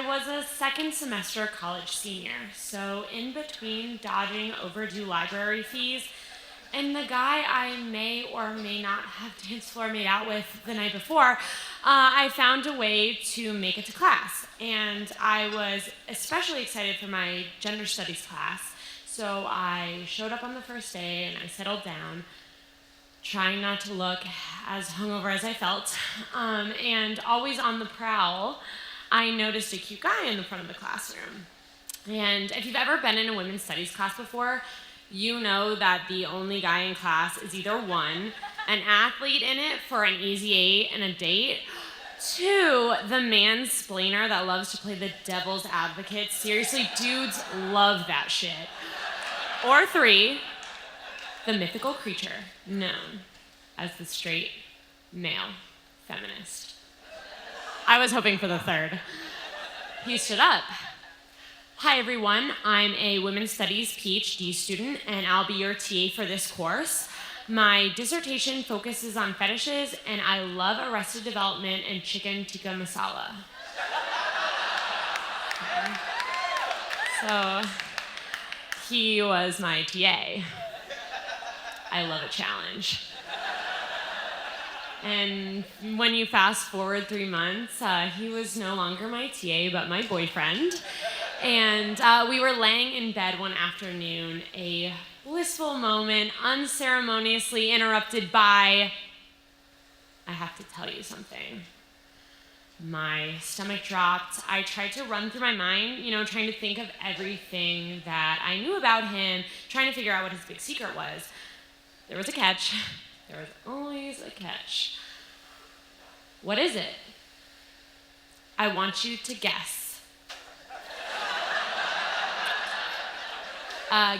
I was a second semester college senior, so in between dodging overdue library fees and the guy I may or may not have dance floor made out with the night before, I found a way to make it to class. And I was especially excited for my gender studies class, so I showed up on the first day and I settled down, trying not to look as hungover as I felt, and always on the prowl, I noticed a cute guy in the front of the classroom. And if you've ever been in a women's studies class before, you know that the only guy in class is either one, an athlete in it for an easy 8 and a date, 2, the mansplainer that loves to play the devil's advocate. Seriously, dudes love that shit. Or 3, the mythical creature known as the straight male feminist. I was hoping for the 3rd. He stood up. Hi everyone, I'm a Women's Studies PhD student and I'll be your TA for this course. My dissertation focuses on fetishes and I love Arrested Development and chicken tikka masala. So, he was my TA. I love a challenge. And when you fast forward 3 months, he was no longer my TA, but my boyfriend. And we were laying in bed one afternoon, a blissful moment, unceremoniously interrupted by, I have to tell you something. My stomach dropped. I tried to run through my mind, trying to think of everything that I knew about him, trying to figure out what his big secret was. There was a catch. There was always a catch. What is it? I want you to guess.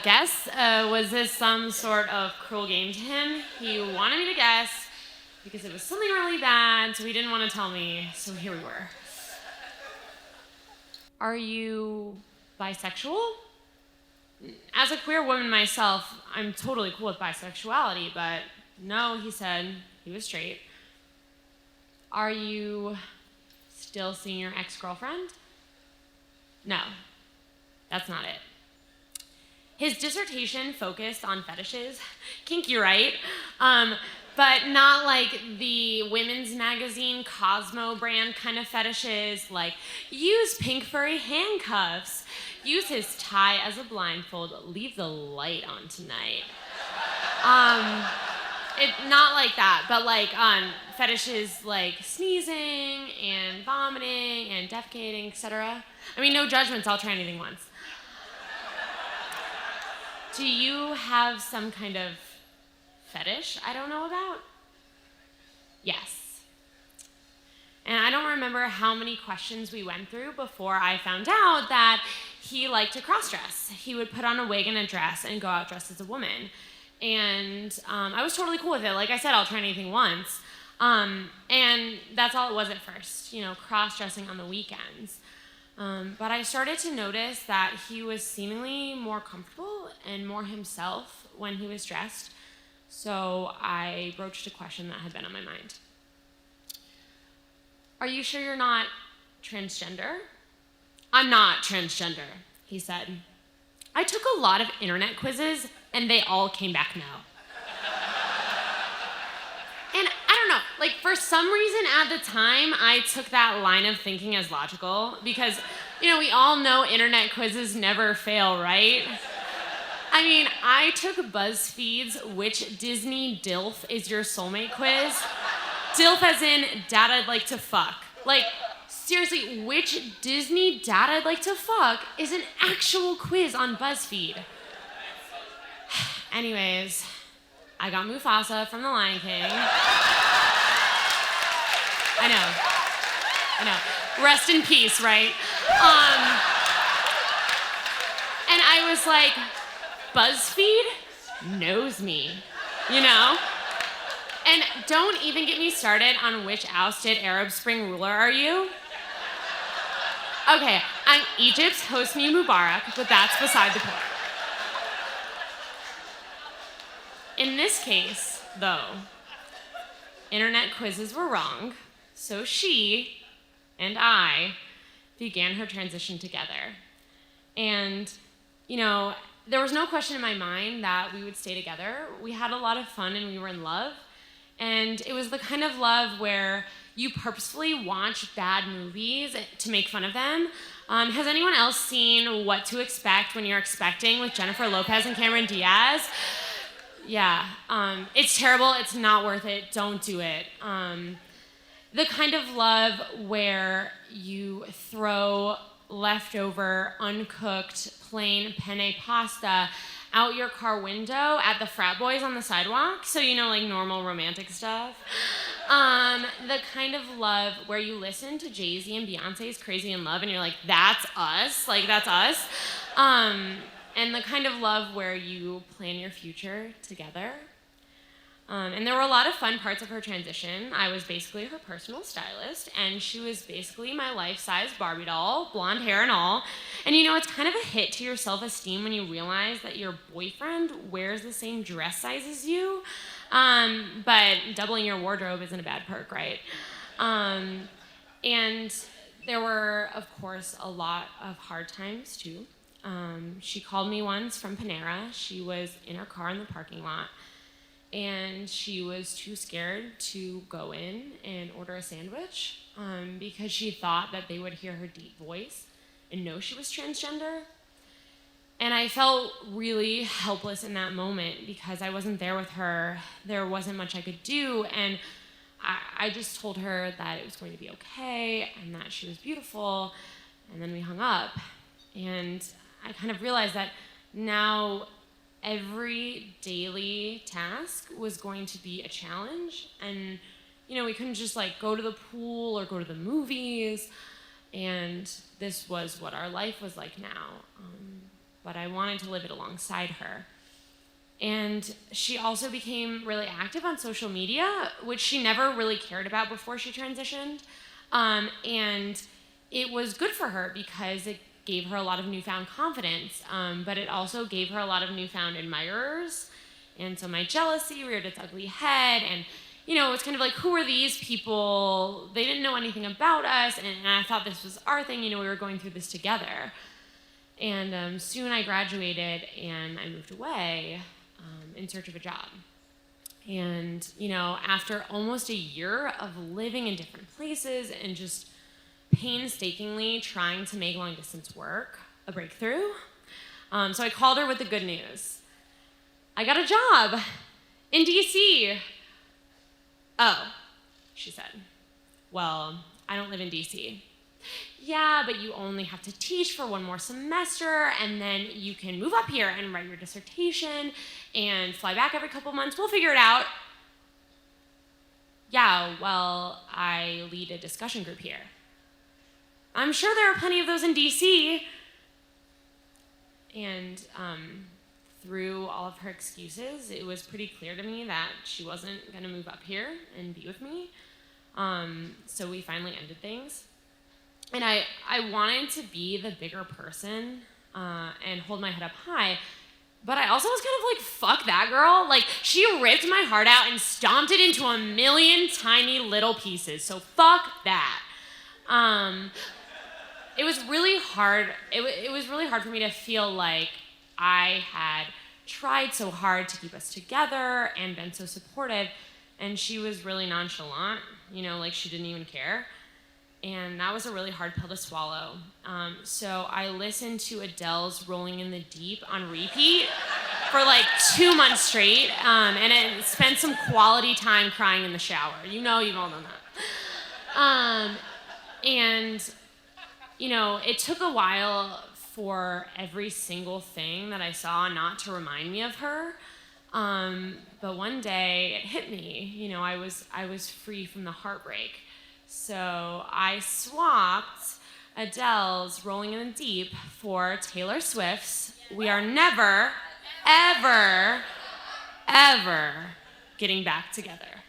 Guess? Was this some sort of cruel game to him? He wanted me to guess because it was something really bad, so he didn't want to tell me, so here we were. Are you bisexual? As a queer woman myself, I'm totally cool with bisexuality, but no, he said he was straight. Are you still seeing your ex-girlfriend? No, that's not it. His dissertation focused on fetishes, kinky, right? But not like the women's magazine Cosmo brand kind of fetishes, like use pink furry handcuffs, use his tie as a blindfold, leave the light on tonight. Not like that, but like fetishes like sneezing and vomiting and defecating, etc. I mean, no judgments, I'll try anything once. Do you have some kind of fetish I don't know about? Yes. And I don't remember how many questions we went through before I found out that he liked to cross-dress. He would put on a wig and a dress and go out dressed as a woman. And I was totally cool with it. Like I said, I'll try anything once. And that's all it was at first, cross-dressing on the weekends. But I started to notice that he was seemingly more comfortable and more himself when he was dressed. So I broached a question that had been on my mind. Are you sure you're not transgender? I'm not transgender, he said. I took a lot of internet quizzes and they all came back no. And I don't know, like for some reason at the time, I took that line of thinking as logical because, we all know internet quizzes never fail, right? I mean, I took BuzzFeed's Which Disney DILF is Your Soulmate quiz. DILF as in Dad I'd like to fuck. Like, seriously, which Disney Dad I'd like to fuck is an actual quiz on BuzzFeed. Anyways, I got Mufasa from The Lion King. I know. Rest in peace, right? And I was like, BuzzFeed knows me, And don't even get me started on which ousted Arab Spring ruler are you? Okay, I'm Egypt's Hosni Mubarak, but that's beside the point. In this case, though, internet quizzes were wrong, so she and I began her transition together. And, there was no question in my mind that we would stay together. We had a lot of fun and we were in love. And it was the kind of love where you purposefully watch bad movies to make fun of them. Has anyone else seen What to Expect When You're Expecting with Jennifer Lopez and Cameron Diaz? Yeah, it's terrible. It's not worth it. Don't do it. The kind of love where you throw leftover, uncooked, plain penne pasta out your car window at the frat boys on the sidewalk, so like normal romantic stuff. The kind of love where you listen to Jay-Z and Beyonce's Crazy in Love and you're like, that's us, that's us. And the kind of love where you plan your future together. And there were a lot of fun parts of her transition. I was basically her personal stylist, and she was basically my life-size Barbie doll, blonde hair and all. And it's kind of a hit to your self-esteem when you realize that your boyfriend wears the same dress size as you. But doubling your wardrobe isn't a bad perk, right? And there were, of course, a lot of hard times, too. She called me once from Panera. She was in her car in the parking lot. And she was too scared to go in and order a sandwich because she thought that they would hear her deep voice and know she was transgender. And I felt really helpless in that moment because I wasn't there with her. There wasn't much I could do. And I just told her that it was going to be okay and that she was beautiful. And then we hung up. And I kind of realized that now every daily task was going to be a challenge, and we couldn't just go to the pool or go to the movies, and this was what our life was like now, but I wanted to live it alongside her. And she also became really active on social media, which she never really cared about before she transitioned, and it was good for her because it gave her a lot of newfound confidence, but it also gave her a lot of newfound admirers. And so my jealousy reared its ugly head, and it was kind of like, who are these people? They didn't know anything about us, and I thought this was our thing. We were going through this together. And soon I graduated and I moved away in search of a job. And after almost a year of living in different places and just painstakingly trying to make long distance work a breakthrough. So I called her with the good news. I got a job in DC. Oh, she said. Well, I don't live in DC. Yeah, but you only have to teach for one more semester, and then you can move up here and write your dissertation and fly back every couple months. We'll figure it out. Yeah, well, I lead a discussion group here. I'm sure there are plenty of those in DC. And through all of her excuses, it was pretty clear to me that she wasn't going to move up here and be with me. So we finally ended things. And I wanted to be the bigger person and hold my head up high. But I also was kind of like, fuck that girl. She ripped my heart out and stomped it into a million tiny little pieces. So fuck that. It was really hard. It was really hard for me to feel like I had tried so hard to keep us together and been so supportive, and she was really nonchalant, she didn't even care. And that was a really hard pill to swallow. So I listened to Adele's Rolling in the Deep on repeat for 2 months straight, and it spent some quality time crying in the shower. You've all done that. And it took a while for every single thing that I saw not to remind me of her. But one day it hit me. I was free from the heartbreak. So I swapped Adele's Rolling in the Deep for Taylor Swift's We Are Never, Ever, Ever Getting Back Together.